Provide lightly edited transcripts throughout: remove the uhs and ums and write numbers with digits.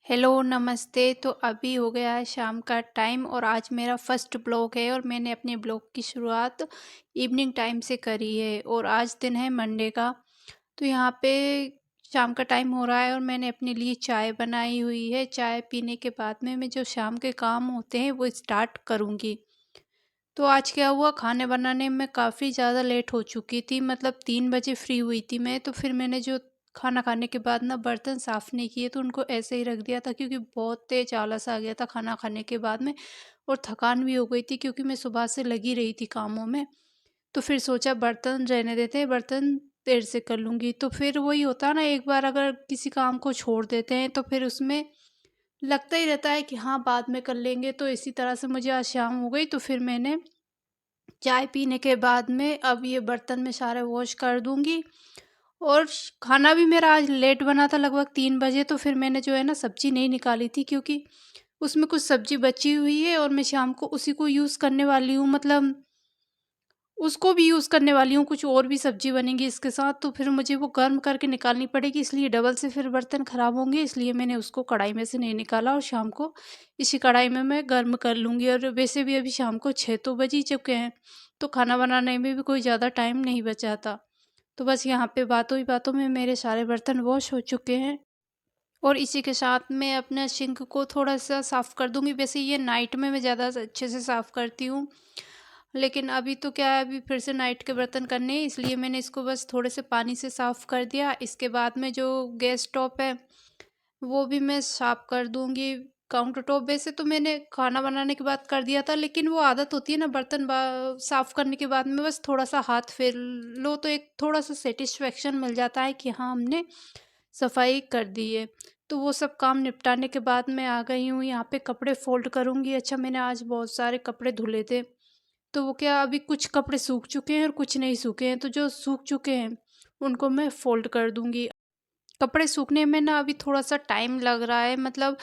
Hello, नमस्ते। तो अभी हो गया है शाम का टाइम और आज मेरा फर्स्ट ब्लॉग है और मैंने अपने ब्लॉग की शुरुआत इवनिंग टाइम से करी है और आज दिन है मंडे का। तो यहाँ पे शाम का टाइम हो रहा है और मैंने अपने लिए चाय बनाई हुई है। चाय पीने के बाद में मैं जो शाम के काम होते हैं वो स्टार्ट करूँगी। तो आज क्या हुआ, खाने बनाने में काफ़ी ज़्यादा लेट हो चुकी थी, मतलब 3 बजे फ्री हुई थी मैं। तो फिर मैंने जो खाना खाने के बाद ना बर्तन साफ़ नहीं किए, तो उनको ऐसे ही रख दिया था क्योंकि बहुत तेज़ आलस आ गया था खाना खाने के बाद में और थकान भी हो गई थी क्योंकि मैं सुबह से लगी रही थी कामों में। तो फिर सोचा बर्तन रहने देते हैं, बर्तन देर से कर लूँगी। तो फिर वही होता है ना, एक बार अगर किसी काम को छोड़ देते हैं तो फिर उसमें लगता ही रहता है कि हाँ, बाद में कर लेंगे। तो इसी तरह से मुझे आज शाम हो गई, तो फिर मैंने चाय पीने के बाद में अब ये बर्तन मैं सारे वॉश कर दूँगी। और खाना भी मेरा आज लेट बना था, लगभग 3 बजे। तो फिर मैंने जो है ना सब्ज़ी नहीं निकाली थी क्योंकि उसमें कुछ सब्ज़ी बची हुई है और मैं शाम को उसी को यूज़ करने वाली हूँ, मतलब उसको भी यूज़ करने वाली हूँ, कुछ और भी सब्ज़ी बनेगी इसके साथ। तो फिर मुझे वो गर्म करके निकालनी पड़ेगी, इसलिए डबल से फिर बर्तन ख़राब होंगे, इसलिए मैंने उसको कढ़ाई में से नहीं निकाला और शाम को इसी कढ़ाई में मैं गर्म कर लूँगी। और वैसे भी अभी शाम को 6 तो बज ही चुके हैं, तो खाना बनाने में भी कोई ज़्यादा टाइम नहीं बचा था। तो बस यहाँ पे बातों ही बातों में मेरे सारे बर्तन वॉश हो चुके हैं और इसी के साथ मैं अपना सिंक को थोड़ा-सा साफ़ कर दूँगी। वैसे ये नाइट में मैं ज़्यादा अच्छे से साफ़ करती हूँ, लेकिन अभी तो क्या है, अभी फिर से नाइट के बर्तन करने हैं, इसलिए मैंने इसको बस थोड़े से पानी से साफ़ कर दिया। इसके बाद में जो गैस टॉप है, वो भी मैं साफ़ कर दूँगी। काउंटर टॉप वैसे तो मैंने खाना बनाने के बाद कर दिया था, लेकिन वो आदत होती है ना, बर्तन साफ़ करने के बाद में बस थोड़ा-सा हाथ फेर लो तो एक थोड़ा-सा सैटिस्फैक्शन मिल जाता है कि हाँ, हमने सफाई कर दी है। तो वो सब काम निपटाने के बाद मैं आ गई हूँ यहाँ पे कपड़े फ़ोल्ड करूँगी। अच्छा, मैंने आज बहुत सारे कपड़े धुले थे, तो वो क्या, अभी कुछ कपड़े सूख चुके हैं और कुछ नहीं सूखे हैं, तो जो सूख चुके हैं उनको मैं फ़ोल्ड कर दूँगी। कपड़े सूखने में ना अभी थोड़ा-सा टाइम लग रहा है, मतलब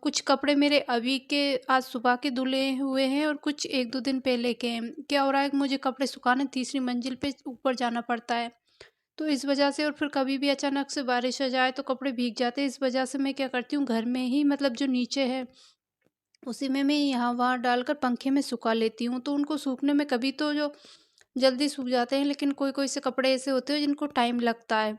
कुछ कपड़े मेरे अभी के आज सुबह के धुले हुए हैं और कुछ 1-2 दिन पहले के हैं। क्या हो रहा है कि मुझे कपड़े सुखाने तीसरी मंजिल पे ऊपर जाना पड़ता है, तो इस वजह से, और फिर कभी भी अचानक से बारिश आ जाए तो कपड़े भीग जाते हैं। इस वजह से मैं क्या करती हूँ, घर में ही, मतलब जो नीचे है उसी में मैं यहाँ-वहाँ डालकर पंखे में सुखा लेती हूँ। तो उनको सूखने में कभी तो जो जल्दी सूख जाते हैं, लेकिन कोई-कोई से कपड़े ऐसे होते हैं जिनको टाइम लगता है।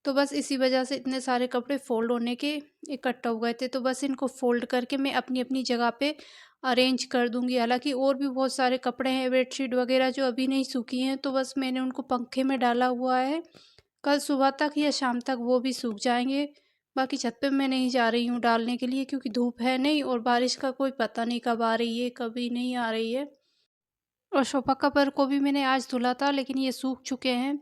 तो बस इसी वजह से इतने सारे कपड़े फ़ोल्ड होने के इकट्ठा हो गए थे, तो बस इनको फ़ोल्ड करके मैं अपनी-अपनी जगह पे अरेंज कर दूँगी। हालाँकि और भी बहुत सारे कपड़े हैं, बेडशीट वग़ैरह जो अभी नहीं सूखी हैं, तो बस मैंने उनको पंखे में डाला हुआ है। कल सुबह तक या शाम तक वो भी सूख जाएँगे। बाकी छत पे मैं नहीं जा रही हूँ डालने के लिए क्योंकि धूप है नहीं और बारिश का कोई पता नहीं कब आ रही है, कभी नहीं आ रही है। और सोफ़ा कवर को भी मैंने आज धुला था, लेकिन ये सूख चुके हैं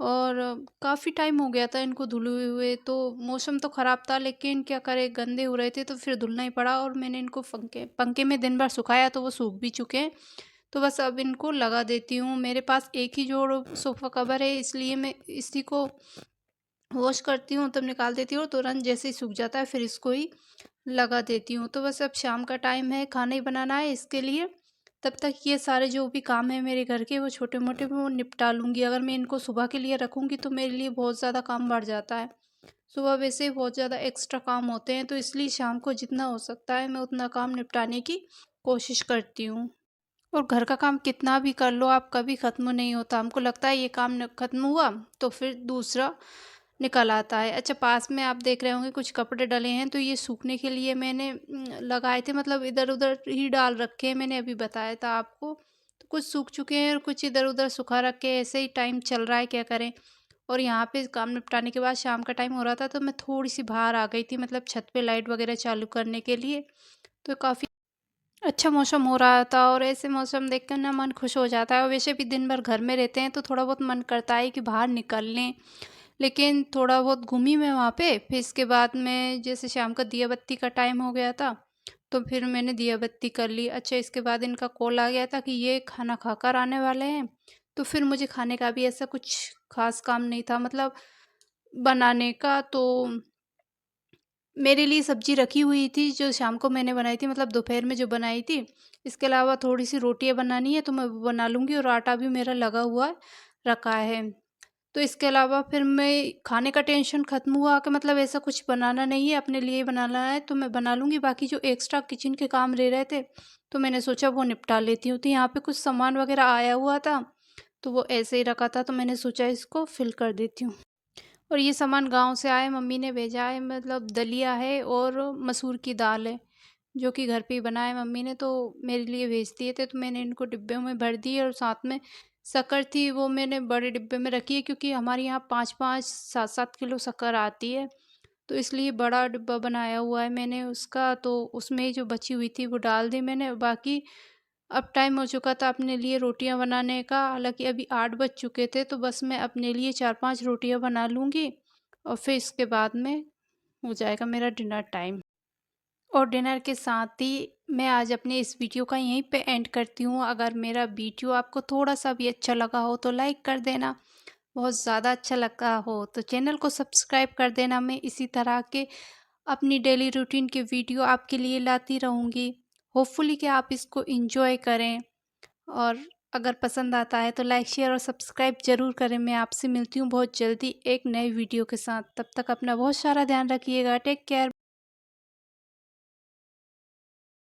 और काफ़ी टाइम हो गया था इनको धुले हुए। तो मौसम तो ख़राब था, लेकिन क्या करें, गंदे हो रहे थे तो फिर धुलना ही पड़ा और मैंने इनको पंखे पंखे में दिन भर सुखाया तो वो सूख भी चुके हैं। तो बस अब इनको लगा देती हूँ। मेरे पास एक ही जोड़ सोफ़ा कवर है, इसलिए मैं इसी को वॉश करती हूँ तब निकाल देती हूँ और तुरंत जैसे ही सूख जाता है फिर इसको ही लगा देती हूँ। तो बस अब शाम का टाइम है, खाना ही बनाना है, इसके लिए तब तक ये सारे जो भी काम हैं मेरे घर के वो छोटे-मोटे मैं वो निपटा लूँगी। अगर मैं इनको सुबह के लिए रखूँगी तो मेरे लिए बहुत ज़्यादा काम बढ़ जाता है। सुबह वैसे ही बहुत ज़्यादा एक्स्ट्रा काम होते हैं, तो इसलिए शाम को जितना हो सकता है मैं उतना काम निपटाने की कोशिश करती हूँ। और घर का काम कितना भी कर लो आप, कभी ख़त्म नहीं होता। हमको लगता है ये काम न ख़त्म हुआ तो फिर दूसरा निकल आता है। अच्छा, पास में आप देख रहे होंगे कुछ कपड़े डले हैं, तो ये सूखने के लिए मैंने लगाए थे, मतलब इधर-उधर ही डाल रखे हैं, मैंने अभी बताया था आपको। तो कुछ सूख चुके हैं और कुछ इधर-उधर सुखा रखे हैं, ऐसे ही टाइम चल रहा है, क्या करें। और यहाँ पे काम निपटाने के बाद शाम का टाइम हो रहा था, तो मैं थोड़ी-सी बाहर आ गई थी, मतलब छत पे लाइट वग़ैरह चालू करने के लिए। तो काफ़ी अच्छा मौसम हो रहा था और ऐसे मौसम देखकर ना मन खुश हो जाता है। और वैसे भी दिन भर घर में रहते हैं तो थोड़ा बहुत मन करता है कि बाहर निकल लें, लेकिन थोड़ा बहुत घूमी मैं वहाँ पे। फिर इसके बाद में जैसे शाम का दिया बत्ती का टाइम हो गया था, तो फिर मैंने दिया बत्ती कर ली। अच्छा, इसके बाद इनका कॉल आ गया था कि ये खाना खाकर आने वाले हैं, तो फिर मुझे खाने का भी ऐसा कुछ खास काम नहीं था, मतलब बनाने का। तो मेरे लिए सब्ज़ी रखी हुई थी जो शाम को मैंने बनाई थी, मतलब दोपहर में जो बनाई थी। इसके अलावा थोड़ी-सी रोटियाँ बनानी है तो मैं वो बना लूँगी और आटा भी मेरा लगा हुआ रखा है। तो इसके अलावा फिर मैं खाने का टेंशन ख़त्म हुआ कि मतलब ऐसा कुछ बनाना नहीं है, अपने लिए ही बनाना है तो मैं बना लूँगी। बाकी जो एक्स्ट्रा किचन के काम रह रहे थे, तो मैंने सोचा वो निपटा लेती हूँ। तो यहाँ पे कुछ सामान वग़ैरह आया हुआ था, तो वो ऐसे ही रखा था, तो मैंने सोचा इसको फ़िल कर देती हूँ। और ये सामान गाँव से आए, मम्मी ने भेजा है, मतलब दलिया है और मसूर की दाल है, जो कि घर पे ही बनाया है मम्मी ने, तो मेरे लिए भेज दिए थे। तो मैंने इनको डिब्बे में भर दिए और साथ में शक्कर थी, वो मैंने बड़े डिब्बे में रखी है, क्योंकि हमारे यहाँ 5-5, 7-7 किलो शक्कर आती है, तो इसलिए बड़ा डिब्बा बनाया हुआ है मैंने उसका। तो उसमें जो बची हुई थी वो डाल दी मैंने। बाकी अब टाइम हो चुका था अपने लिए रोटियां बनाने का, हालांकि अभी 8 बज चुके थे, तो बस मैं अपने लिए 4-5 रोटियां बना लूँगी और फिर इसके बाद में हो जाएगा मेरा डिनर टाइम। और डिनर के साथ ही मैं आज अपने इस वीडियो का यहीं पे एंड करती हूँ। अगर मेरा वीडियो आपको थोड़ा-सा भी अच्छा लगा हो तो लाइक कर देना, बहुत ज़्यादा अच्छा लगा हो तो चैनल को सब्सक्राइब कर देना। मैं इसी तरह के अपनी डेली रूटीन के वीडियो आपके लिए लाती रहूँगी। होपफुली कि आप इसको एन्जॉय करें, और अगर पसंद आता है तो लाइक, शेयर और सब्सक्राइब ज़रूर करें। मैं आपसे मिलती हूँ बहुत जल्दी एक नए वीडियो के साथ। तब तक अपना बहुत सारा ध्यान रखिएगा। Take care.